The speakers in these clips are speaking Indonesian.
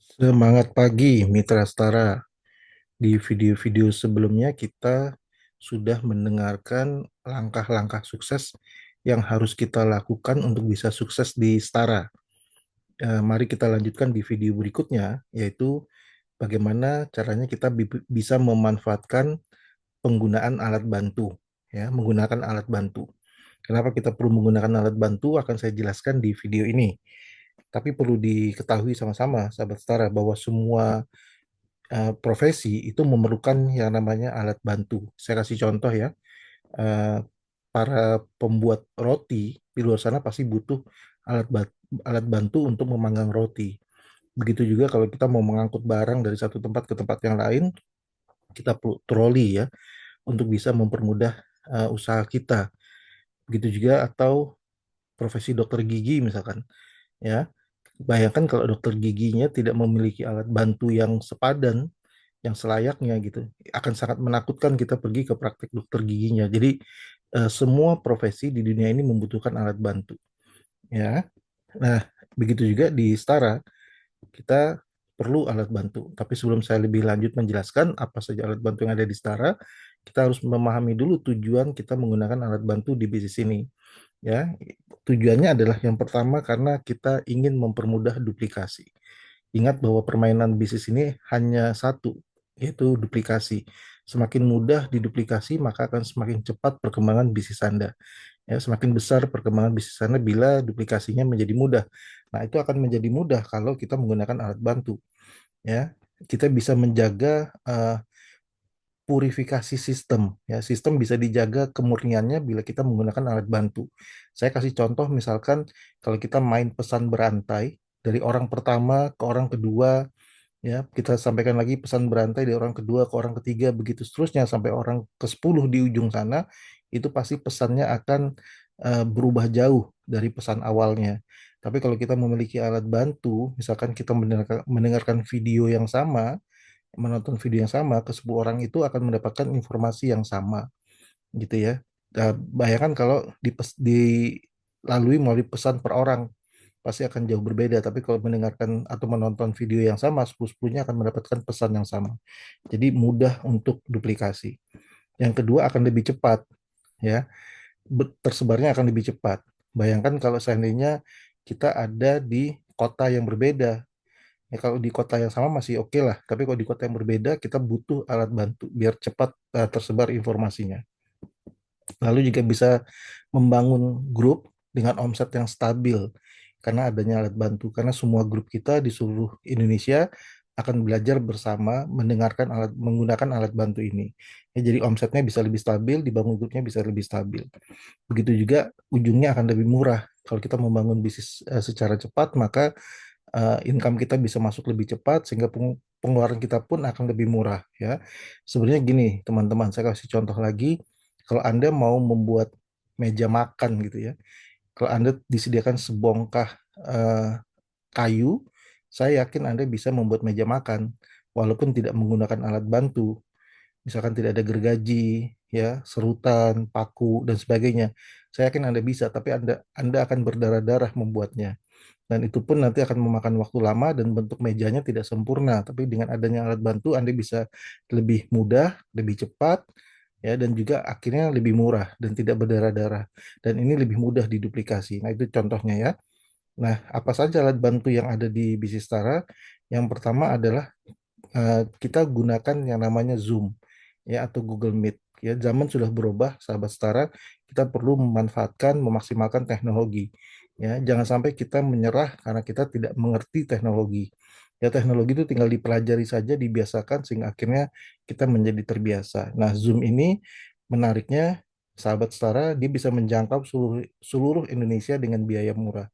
Semangat pagi, Mitra Setara. Di video-video sebelumnya kita sudah mendengarkan langkah-langkah sukses yang harus kita lakukan untuk bisa sukses di Setara. Mari kita lanjutkan di video berikutnya, yaitu bagaimana caranya kita bisa memanfaatkan penggunaan alat bantu. Ya, menggunakan alat bantu. Kenapa kita perlu menggunakan alat bantu akan saya jelaskan di video ini. Tapi perlu diketahui sama-sama, sahabat Setara, bahwa semua profesi itu memerlukan yang namanya alat bantu. Saya kasih contoh ya, eh, para pembuat roti di luar sana pasti butuh alat bantu untuk memanggang roti. Begitu juga kalau kita mau mengangkut barang dari satu tempat ke tempat yang lain, kita perlu troli ya untuk bisa mempermudah usaha kita. Begitu juga atau profesi dokter gigi misalkan ya. Bayangkan kalau dokter giginya tidak memiliki alat bantu yang sepadan, yang selayaknya gitu, akan sangat menakutkan kita pergi ke praktek dokter giginya. Jadi semua profesi di dunia ini membutuhkan alat bantu, ya. Nah, begitu juga di Setara, kita perlu alat bantu. Tapi sebelum saya lebih lanjut menjelaskan apa saja alat bantu yang ada di Setara, kita harus memahami dulu tujuan kita menggunakan alat bantu di bisnis ini. Ya, tujuannya adalah yang pertama karena kita ingin mempermudah duplikasi. Ingat bahwa permainan bisnis ini hanya satu, yaitu duplikasi. Semakin mudah diduplikasi, maka akan semakin cepat perkembangan bisnis Anda. Ya, semakin besar perkembangan bisnis Anda bila duplikasinya menjadi mudah. Nah, itu akan menjadi mudah kalau kita menggunakan alat bantu. Ya, kita bisa menjaga purifikasi sistem. Ya, sistem bisa dijaga kemurniannya bila kita menggunakan alat bantu. Saya kasih contoh, misalkan kalau kita main pesan berantai dari orang pertama ke orang kedua, ya kita sampaikan lagi pesan berantai dari orang kedua ke orang ketiga, begitu seterusnya sampai orang ke-10 di ujung sana, itu pasti pesannya akan berubah jauh dari pesan awalnya. Tapi kalau kita memiliki alat bantu, misalkan kita mendengarkan video yang sama, menonton video yang sama, ke 10 orang itu akan mendapatkan informasi yang sama, gitu ya. Bayangkan kalau dilalui melalui pesan per orang, pasti akan jauh berbeda. Tapi kalau mendengarkan atau menonton video yang sama, 10-10-nya akan mendapatkan pesan yang sama. Jadi mudah untuk duplikasi. Yang kedua akan lebih cepat, ya. Tersebarnya akan lebih cepat. Bayangkan kalau seandainya kita ada di kota yang berbeda. Ya, kalau di kota yang sama masih oke lah, tapi kalau di kota yang berbeda kita butuh alat bantu biar cepat tersebar informasinya. Lalu juga bisa membangun grup dengan omset yang stabil karena adanya alat bantu. Karena semua grup kita di seluruh Indonesia akan belajar bersama menggunakan alat bantu ini. Ya, jadi omsetnya bisa lebih stabil, dibangun grupnya bisa lebih stabil. Begitu juga ujungnya akan lebih murah. Kalau kita membangun bisnis secara cepat, maka income kita bisa masuk lebih cepat sehingga pengeluaran kita pun akan lebih murah ya. Sebenarnya gini, teman-teman, saya kasih contoh lagi. Kalau Anda mau membuat meja makan gitu ya. Kalau Anda disediakan sebongkah eh, kayu, saya yakin Anda bisa membuat meja makan walaupun tidak menggunakan alat bantu. Misalkan tidak ada gergaji, ya, serutan, paku dan sebagainya. Saya yakin Anda bisa, tapi Anda akan berdarah-darah membuatnya. Dan itu pun nanti akan memakan waktu lama dan bentuk mejanya tidak sempurna. Tapi dengan adanya alat bantu, Anda bisa lebih mudah, lebih cepat, ya, dan juga akhirnya lebih murah dan tidak berdarah-darah. Dan ini lebih mudah diduplikasi. Nah, itu contohnya ya. Nah, apa saja alat bantu yang ada di bisnis Tara? Yang pertama adalah kita gunakan yang namanya Zoom ya atau Google Meet. Ya, zaman sudah berubah, sahabat setara. Kita perlu memanfaatkan, memaksimalkan teknologi. Ya, jangan sampai kita menyerah karena kita tidak mengerti teknologi. Ya, teknologi itu tinggal dipelajari saja, dibiasakan sehingga akhirnya kita menjadi terbiasa. Nah, Zoom ini menariknya, sahabat setara, dia bisa menjangkau seluruh seluruh Indonesia dengan biaya murah.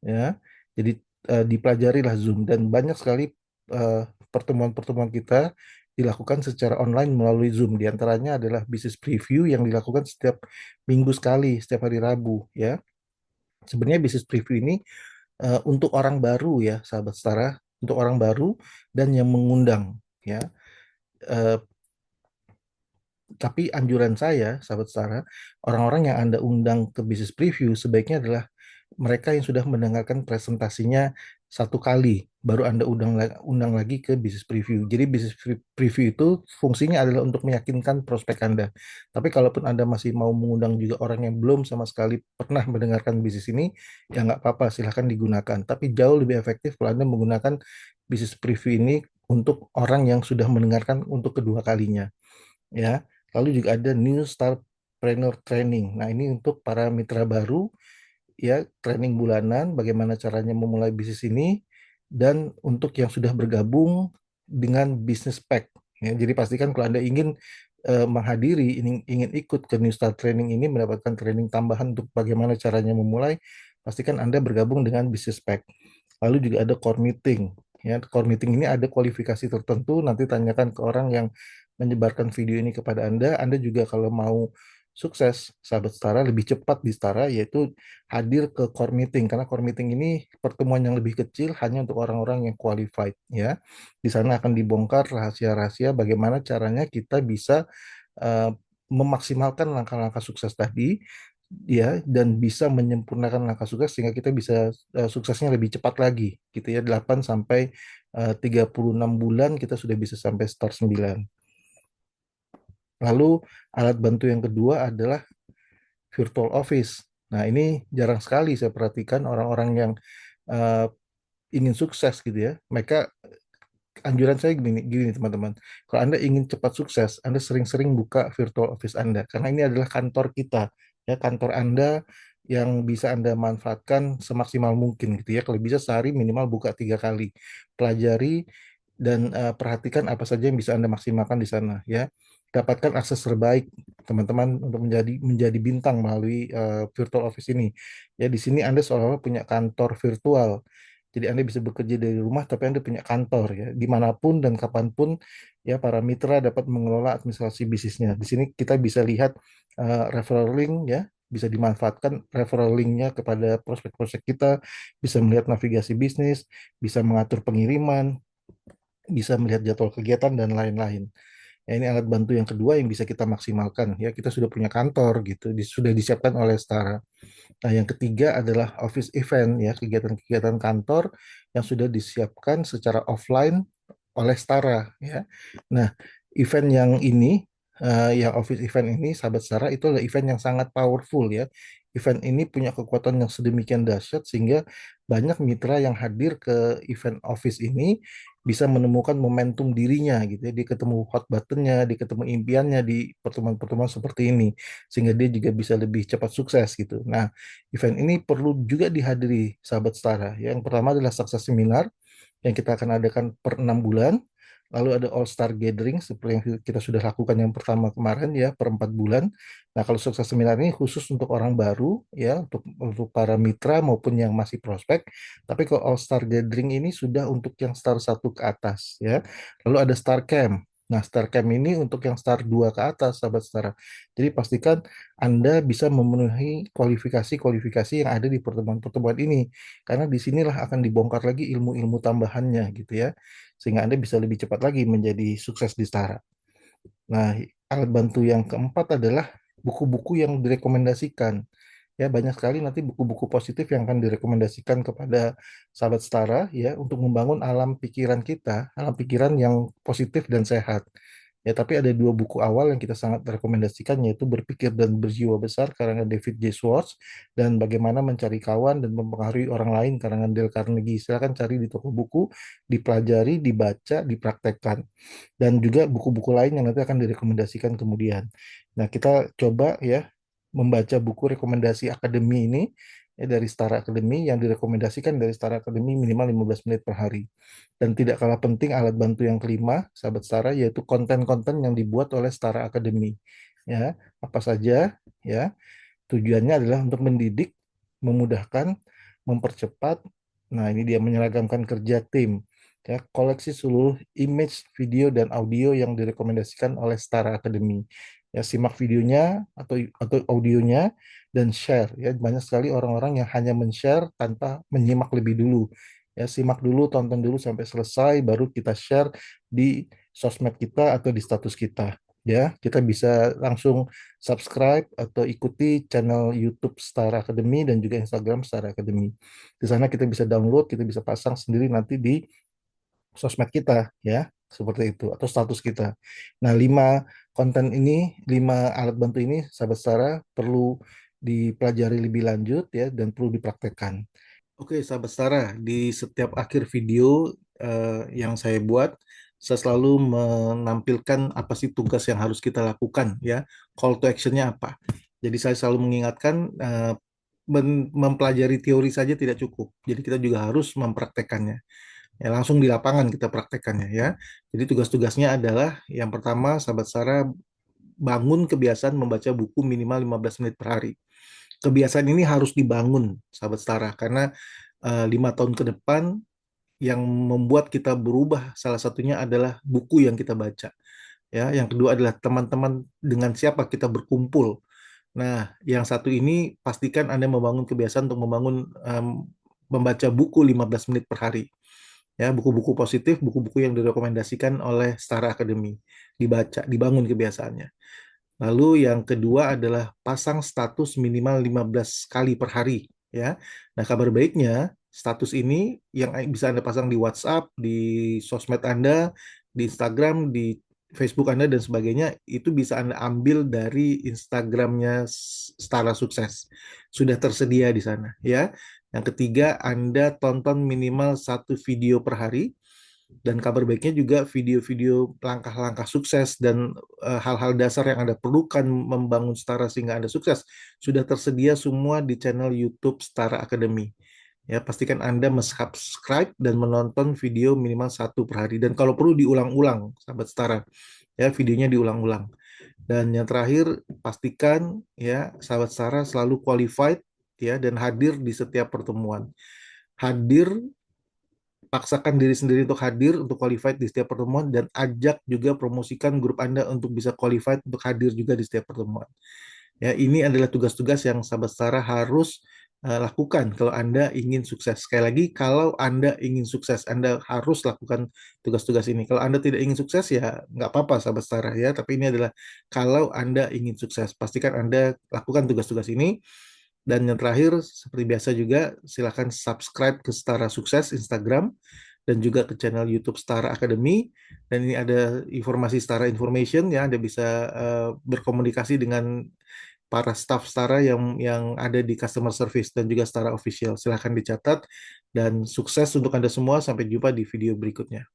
Ya, jadi dipelajarilah Zoom dan banyak sekali eh, pertemuan-pertemuan kita dilakukan secara online melalui Zoom. Di antaranya adalah bisnis preview yang dilakukan setiap minggu sekali, setiap hari Rabu ya. Sebenarnya bisnis preview ini untuk orang baru ya, sahabat setara, untuk orang baru dan yang mengundang ya. Eh, tapi anjuran saya, sahabat setara, orang-orang yang Anda undang ke bisnis preview sebaiknya adalah mereka yang sudah mendengarkan presentasinya satu kali, baru Anda undang lagi ke bisnis preview. Jadi bisnis preview itu fungsinya adalah untuk meyakinkan prospek Anda. Tapi kalaupun Anda masih mau mengundang juga orang yang belum sama sekali pernah mendengarkan bisnis ini, ya nggak apa-apa, silahkan digunakan. Tapi jauh lebih efektif kalau Anda menggunakan bisnis preview ini untuk orang yang sudah mendengarkan untuk kedua kalinya. Ya, lalu juga ada New Startpreneur Training. Nah, ini untuk para mitra baru, ya, training bulanan bagaimana caranya memulai bisnis ini, dan untuk yang sudah bergabung dengan bisnis pack, ya, jadi pastikan kalau Anda ingin menghadiri, ingin ikut ke New Start Training ini, mendapatkan training tambahan untuk bagaimana caranya memulai, pastikan Anda bergabung dengan bisnis pack. Lalu juga ada core meeting, ya, core meeting ini ada kualifikasi tertentu, nanti tanyakan ke orang yang menyebarkan video ini kepada Anda. Anda juga kalau mau sukses, sahabat Setara, lebih cepat di Setara, yaitu hadir ke core meeting, karena core meeting ini pertemuan yang lebih kecil hanya untuk orang-orang yang qualified, ya. Di sana akan dibongkar rahasia-rahasia bagaimana caranya kita bisa eh, memaksimalkan langkah-langkah sukses tadi, ya, dan bisa menyempurnakan langkah sukses sehingga kita bisa suksesnya lebih cepat lagi gitu ya, 8 sampai 36 bulan kita sudah bisa sampai start 9. Lalu alat bantu yang kedua adalah virtual office. Nah, ini jarang sekali saya perhatikan orang-orang yang uh, ingin sukses gitu ya. Mereka, anjuran saya gini, gini teman-teman. Kalau Anda ingin cepat sukses, Anda sering-sering buka virtual office Anda. Karena ini adalah kantor kita. Ya, kantor Anda yang bisa Anda manfaatkan semaksimal mungkin gitu ya. Kalau bisa sehari minimal buka 3 kali. Pelajari dan perhatikan apa saja yang bisa Anda maksimalkan di sana ya. Dapatkan akses terbaik teman-teman untuk menjadi bintang melalui virtual office ini. Ya, di sini Anda seolah-olah punya kantor virtual. Jadi Anda bisa bekerja dari rumah, tapi Anda punya kantor ya, dimanapun dan kapanpun, ya, para mitra dapat mengelola administrasi bisnisnya. Di sini kita bisa lihat referral link, ya, bisa dimanfaatkan referral linknya kepada prospek-prospek kita, bisa melihat navigasi bisnis, bisa mengatur pengiriman, bisa melihat jadwal kegiatan dan lain-lain. Ya, ini alat bantu yang kedua yang bisa kita maksimalkan. Ya, kita sudah punya kantor gitu, sudah disiapkan oleh Setara. Nah, yang ketiga adalah office event, ya, kegiatan-kegiatan kantor yang sudah disiapkan secara offline oleh Setara, ya. Nah, event yang ini, yang office event ini, sahabat Setara, itu adalah event yang sangat powerful, ya. Event ini punya kekuatan yang sedemikian dahsyat sehingga banyak mitra yang hadir ke event office ini bisa menemukan momentum dirinya gitu ya. Dia ketemu hot buttonnya, dia ketemu impiannya di pertemuan-pertemuan seperti ini, sehingga dia juga bisa lebih cepat sukses gitu. Nah, event ini perlu juga dihadiri sahabat Setara. Yang pertama adalah Success Seminar yang kita akan adakan per 6 bulan. Lalu ada All Star Gathering seperti yang kita sudah lakukan yang pertama kemarin ya, per 4 bulan. Nah, kalau sukses seminar ini khusus untuk orang baru ya, untuk para mitra maupun yang masih prospek. Tapi kalau All Star Gathering ini sudah untuk yang star 1 ke atas ya. Lalu ada Star Camp. Nah, Star Camp ini untuk yang star 2 ke atas, sahabat Setara. Jadi pastikan Anda bisa memenuhi kualifikasi-kualifikasi yang ada di pertemuan-pertemuan ini. Karena disinilah akan dibongkar lagi ilmu-ilmu tambahannya gitu ya. Sehingga Anda bisa lebih cepat lagi menjadi sukses di Setara. Nah, alat bantu yang keempat adalah buku-buku yang direkomendasikan. Ya, banyak sekali nanti buku-buku positif yang akan direkomendasikan kepada sahabat Setara ya, untuk membangun alam pikiran kita, alam pikiran yang positif dan sehat. Ya, tapi ada dua buku awal yang kita sangat rekomendasikan, yaitu Berpikir dan Berjiwa Besar karangan David J. Schwartz, dan Bagaimana Mencari Kawan dan Mempengaruhi Orang Lain karangan Dale Carnegie. Silakan cari di toko buku, dipelajari, dibaca, dipraktekkan. Dan juga buku-buku lain yang nanti akan direkomendasikan kemudian. Nah, kita coba ya membaca buku rekomendasi akademi ini ya, dari Setara Academy, yang direkomendasikan dari Setara Academy minimal 15 menit per hari. Dan tidak kalah penting alat bantu yang kelima, sahabat Setara, yaitu konten-konten yang dibuat oleh Setara Academy. Ya, apa saja ya? Tujuannya adalah untuk mendidik, memudahkan, mempercepat. Nah, ini dia menyeragamkan kerja tim. Ya, koleksi seluruh image, video, dan audio yang direkomendasikan oleh Setara Academy. Ya, simak videonya atau audionya dan share. Ya, banyak sekali orang-orang yang hanya men-share tanpa menyimak lebih dulu. Ya, simak dulu, tonton dulu sampai selesai, baru kita share di sosmed kita atau di status kita. ya. Kita bisa langsung subscribe atau ikuti channel YouTube Setara Academy dan juga Instagram Setara Academy. Di sana kita bisa download, kita bisa pasang sendiri nanti di sosmed kita, ya, seperti itu, atau status kita. Nah, 5 konten ini, 5 alat bantu ini, sahabat Setara, perlu dipelajari lebih lanjut ya, dan perlu dipraktekkan. Oke, sahabat Setara, di setiap akhir video yang saya buat, saya selalu menampilkan apa sih tugas yang harus kita lakukan, ya, call to actionnya apa. Jadi saya selalu mengingatkan, mempelajari teori saja tidak cukup. Jadi kita juga harus mempraktekannya. Ya, langsung di lapangan kita praktekannya, ya. Jadi tugas-tugasnya adalah yang pertama, sahabat Setara, bangun kebiasaan membaca buku minimal 15 menit per hari. Kebiasaan ini harus dibangun, sahabat Setara, karena 5 tahun ke depan yang membuat kita berubah salah satunya adalah buku yang kita baca. Ya, yang kedua adalah teman-teman dengan siapa kita berkumpul. Nah, yang satu ini pastikan Anda membangun kebiasaan untuk membaca buku 15 menit per hari. Ya, buku-buku positif, buku-buku yang direkomendasikan oleh Setara Academy. Dibaca, dibangun kebiasaannya. Lalu yang kedua adalah pasang status minimal 15 kali per hari, ya. Nah, kabar baiknya status ini yang bisa Anda pasang di WhatsApp, di sosmed Anda, di Instagram, di Facebook Anda dan sebagainya, itu bisa Anda ambil dari Instagramnya Setara Sukses. Sudah tersedia di sana, ya. Yang ketiga, Anda tonton minimal 1 video per hari. Dan kabar baiknya juga video-video langkah-langkah sukses dan hal-hal dasar yang Anda perlukan membangun Setara sehingga Anda sukses sudah tersedia semua di channel YouTube Setara Academy. Ya, pastikan Anda subscribe dan menonton video minimal 1 per hari. Dan kalau perlu diulang-ulang, sahabat Setara. Ya, videonya diulang-ulang. Dan yang terakhir, pastikan ya sahabat Setara selalu qualified ya dan hadir di setiap pertemuan. Hadir, paksakan diri sendiri untuk hadir, untuk qualified di setiap pertemuan, dan ajak juga promosikan grup Anda untuk bisa qualified untuk hadir juga di setiap pertemuan. Ya, ini adalah tugas-tugas yang sahabat Setara harus lakukan kalau Anda ingin sukses. Sekali lagi, kalau Anda ingin sukses, Anda harus lakukan tugas-tugas ini. Kalau Anda tidak ingin sukses, ya nggak apa-apa, sahabat Setara, ya. Tapi ini adalah kalau Anda ingin sukses, pastikan Anda lakukan tugas-tugas ini. Dan yang terakhir, seperti biasa juga, silakan subscribe ke Setara Sukses Instagram dan juga ke channel YouTube Setara Academy. Dan ini ada informasi Setara Information, ya, Anda bisa berkomunikasi dengan para staff Setara yang ada di customer service dan juga Setara Official. Silakan dicatat dan sukses untuk Anda semua. Sampai jumpa di video berikutnya.